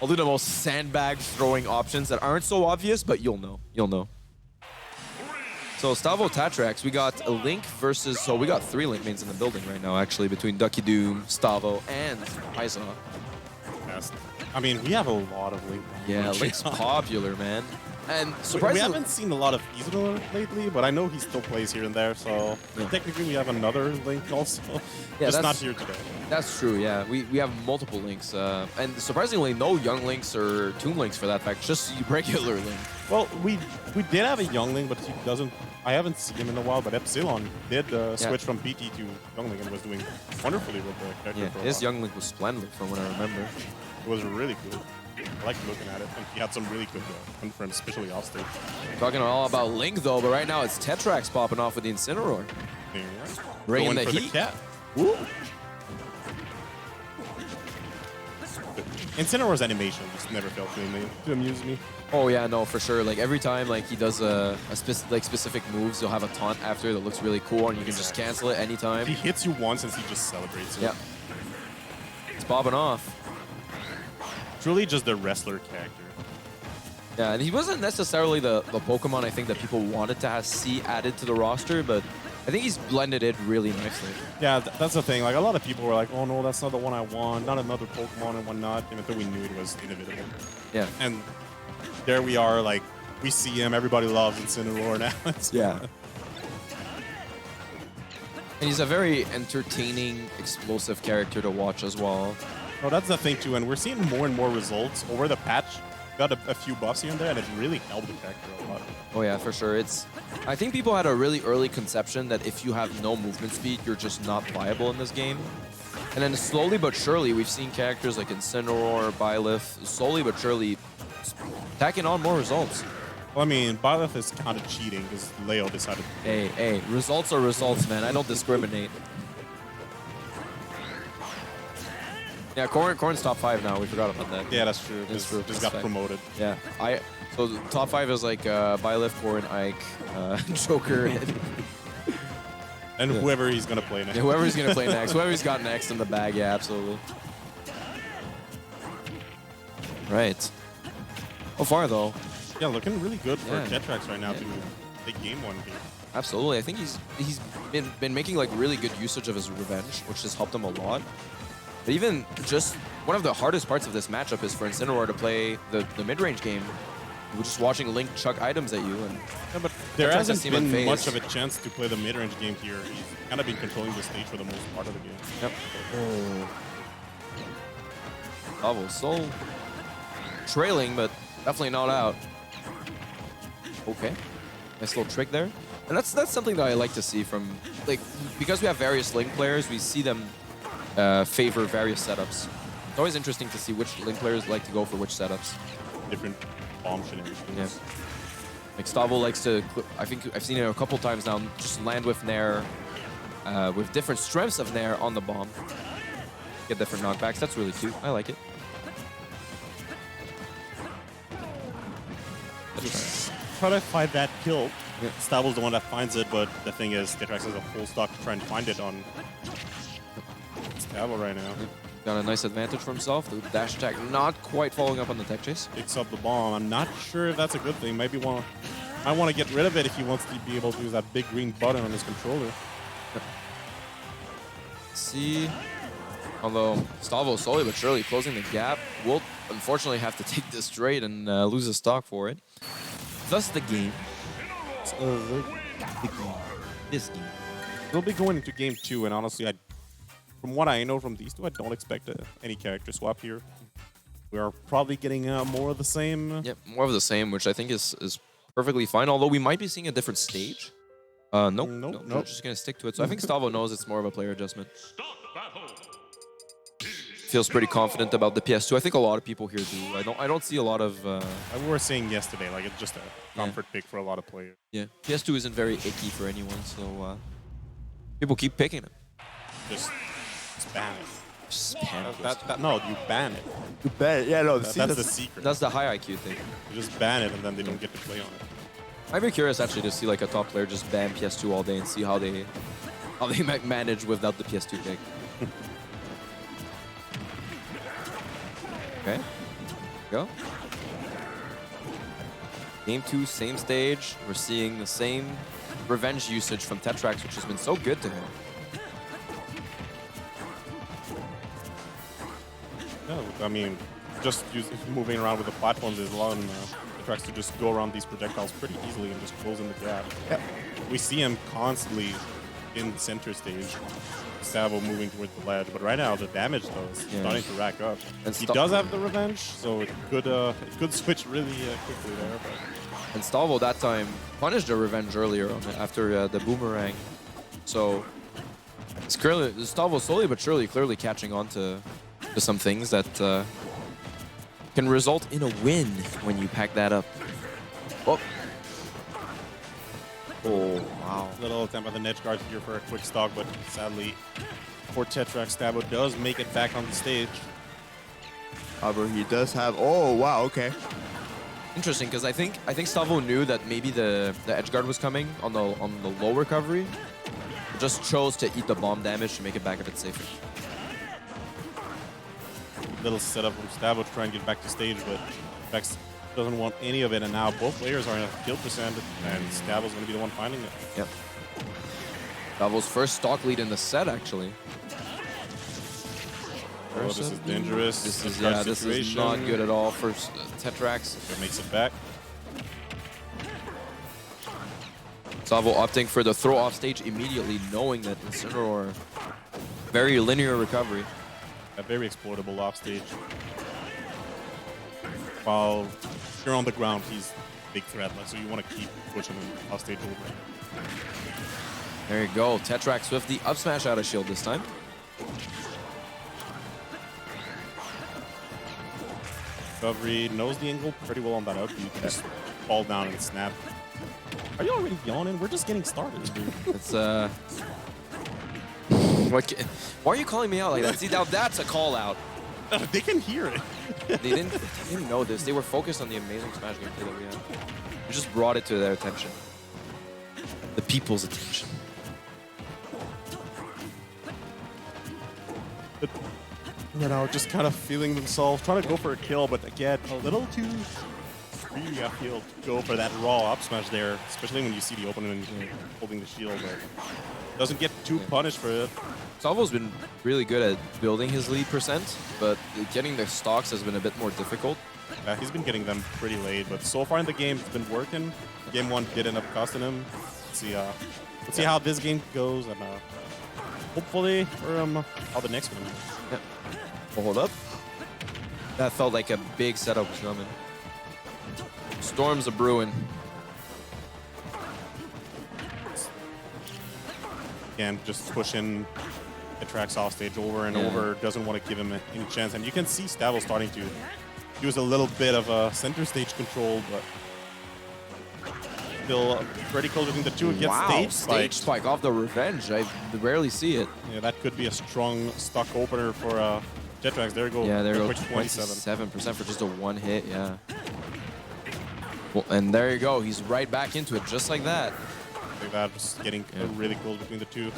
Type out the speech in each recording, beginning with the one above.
I'll do the most sandbag throwing options that aren't so obvious, but you'll know. You'll know. So Stavo Tetrax, we got a Link versus... So we got 3 Link mains in the building right now, actually, between Ducky Doom, Stavo, and Aiza. Yes. I mean, we have a lot of Link. Yeah, Link's popular, man. And surprisingly... We haven't seen a lot of Incineroar lately, but I know he still plays here and there, so technically we have another Link also. Yeah, just not here today. That's true, yeah. We have multiple Links. And surprisingly, no Young Links or Toon Links for that fact, just regular Link. Well, we did have a Young Link, but he doesn't... I haven't seen him in a while, but Epsilon did switch from PT to Young Link and was doing wonderfully with the character. Yeah, his Young Link was splendid from what I remember. It was really good. I like looking at it, and he had some really good confirms, especially off stage. Talking all about Link though, but right now it's Tetrax popping off with the Incineroar. Yeah. Bringing the for heat. The cat. Woo. Incineroar's animation just never failed to amuse me. Oh yeah, no, for sure. Like every time like he does specific moves, you'll have a taunt after that looks really cool, and you can just cancel it anytime. He hits you once and he just celebrates it. Yeah. It's popping off. Truly just the wrestler character. Yeah, and he wasn't necessarily the Pokemon I think that people wanted to see added to the roster, but I think he's blended it really nicely. Yeah, that's the thing. Like a lot of people were like, "Oh no, that's not the one I want. Not another Pokemon and whatnot." Even though we knew it was inevitable. Yeah. And there we are. Like we see him. Everybody loves Incineroar now. Yeah. And he's a very entertaining, explosive character to watch as well. Oh, that's the thing too, and we're seeing more and more results over the patch. Got a few buffs here and there, and it really helped the character a lot. Oh yeah, for sure. I think people had a really early conception that if you have no movement speed, you're just not viable in this game. And then slowly but surely, we've seen characters like Incineroar, Byleth, slowly but surely tacking on more results. Well, I mean, Byleth is kind of cheating because Leo decided to... Hey, results are results, man. I don't discriminate. Yeah, Corn's top 5 now. We forgot about that. Yeah, that's true. Just got promoted. Yeah, so the top 5 is like Byleth, Corn, Ike, Joker, and whoever he's gonna play next. Yeah, whoever he's gonna play next. Whoever he's got next in the bag. Yeah, absolutely. Right. So far though. Yeah, looking really good for Tetrax right now to take game 1 here. Absolutely. I think he's been making like really good usage of his revenge, which has helped him a lot. But even just one of the hardest parts of this matchup is for Incineroar to play the mid-range game. We're just watching Link chuck items at you. And yeah, but there hasn't been much of a chance to play the mid-range game here. He's kind of been controlling the stage for the most part of the game. Yep. Oh. So trailing, but definitely not out. Okay. Nice little trick there. And that's something that I like to see from, like, because we have various Link players, we see them favor various setups. It's always interesting to see which Link players like to go for which setups. Different bomb shenanigans. Yeah. Like Stavo likes to, I think I've seen it a couple times now, just land with Nair, with different strengths of Nair on the bomb. Get different knockbacks. That's really cute. I like it. Just try to find that kill. Yeah. Stavo's the one that finds it, but the thing is, Tetrax has a full stock to try and find it on Stavo right now. Got a nice advantage for himself. The dash attack not quite following up on the tech chase. Picks up the bomb. I'm not sure if that's a good thing. Maybe I want to get rid of it if he wants to be able to use that big green button on his controller. See, although Stavo slowly but surely closing the gap, will unfortunately have to take this trade and lose a stock for it. Thus the game. This game. We'll be going into game 2, and honestly, from what I know from these two, I don't expect any character swap here. We are probably getting more of the same. Yep, more of the same, which I think is perfectly fine. Although we might be seeing a different stage. Nope. Just gonna stick to it. So I think Stavo knows it's more of a player adjustment. Feels pretty confident about the PS2. I think a lot of people here do. I don't see a lot of. We were saying yesterday, like it's just a comfort pick for a lot of players. Yeah, PS2 isn't very icky for anyone, so people keep picking it. Just ban it. Just ban it. No, you ban it. You ban it. Yeah, no. That's the secret. That's the high IQ thing. You just ban it, and then they don't get to play on it. I'd be curious actually to see like a top player just ban PS2 all day and see how they manage without the PS2 pick. Okay. Go. Game 2, same stage. We're seeing the same revenge usage from Tetrax, which has been so good to him. Yeah, I mean, just moving around with the platforms is allowing Tetrax to just go around these projectiles pretty easily and just closing the gap. Yep. We see him constantly in center stage. Stavo moving towards the ledge, but right now the damage though is starting to rack up. And he does have the revenge, so it could switch really quickly there. But. And Stavo that time punished the revenge earlier on after the boomerang. So it's clearly Stavo slowly but surely clearly catching on to some things that can result in a win when you pack that up. Oh. Oh, wow. Little attempt at the edge guard here for a quick stock, but sadly for Tetrax, Stavo does make it back on the stage. However, he does have... Oh, wow, okay. Interesting, because I think Stavo knew that maybe the edge guard was coming on the low recovery. Just chose to eat the bomb damage to make it back a bit safer. Little setup from Stavo to try and get back to stage, but Tetrax doesn't want any of it, and now both players are in a kill percent, and Stavo's going to be the one finding it. Yep. Stavo's first stock lead in the set, actually. Oh, this is dangerous. This is not good at all for Tetrax. It makes it back. Stavo opting for the throw off stage immediately, knowing that Incineroar, very linear recovery. A very exploitable off stage. While you're on the ground, he's a big threat, so you want to keep pushing him off stage over. There you go. Tetrax with the up smash out of shield this time. Recovery knows the angle pretty well on that up. You can just fall down and snap. Are you already yawning? We're just getting started, dude. It's why are you calling me out like that? See, now that's a call out. They can hear it. They didn't know this. They were focused on the amazing Smash gameplay that we had. We just brought it to their attention. The people's attention. But, you know, just kind of feeling themselves, trying to go for a kill, but again, a little too free, I feel, to go for that raw up smash there, especially when you see the opponent holding the shield. But doesn't get too punished for it. Stavo's been really good at building his lead percent, but getting the stocks has been a bit more difficult. Yeah, he's been getting them pretty late, but so far in the game, it's been working. Game 1 did end up costing him. Let's see how this game goes, and hopefully for how the next one goes. Yep. Well, hold up. That felt like a big setup was coming. Storms a brewing. Again, just pushing Tetrax off stage over and over. Doesn't want to give him any chance. And you can see Stavo starting to use a little bit of a center stage control, but still pretty close between the two. Gets stage spike off the revenge. I rarely see it. Yeah, that could be a strong stock opener for Tetrax. There you go. Yeah, there you go. 27% for just a one hit. Yeah. Well, and there you go. He's right back into it, just like that. Like that, just getting really close between the two.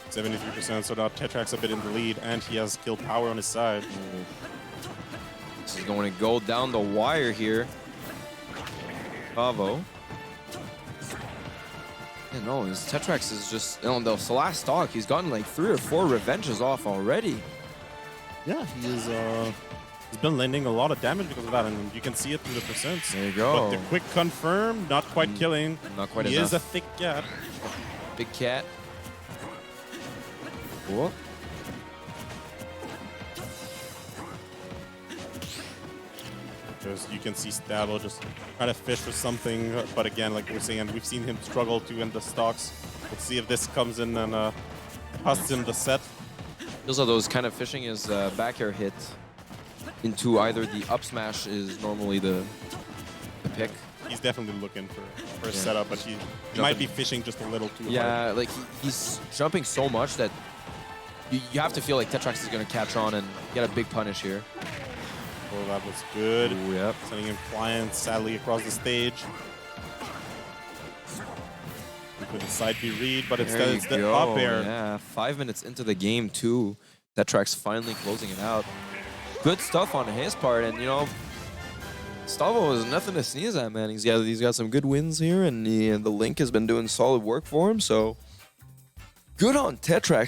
73%, so now Tetrax a bit in the lead, and he has kill power on his side. This is going to go down the wire here. Stavo. Yeah, no, his Tetrax is just on the last stock. He's gotten like 3 or 4 revenges off already. Yeah, he's been landing a lot of damage because of that, and you can see it through the percents. There you go. But the quick confirm, not quite killing. Not quite he enough. Is a thick cat. Big cat. Whoop. You can see Stavo just trying to fish for something, but again, like we're saying, we've seen him struggle to end the stocks. Let's see if this comes in and costs him the set. Those are those kind of fishing is back air hit into either the up smash is normally the pick. He's definitely looking for a setup, but he might be fishing just a little too hard. Yeah, like he's jumping so much that you have to feel like Tetrax is going to catch on and get a big punish here. Oh, that was good. Ooh, yep. Sending him flying sadly across the stage. We couldn't side B read, but it's the up air. Yeah, 5 minutes into the game too. Tetrax finally closing it out. good stuff on his part, and you know, Stavo is nothing to sneeze at, man. He's got some good wins here, and the Link has been doing solid work for him. So good on Tetrax.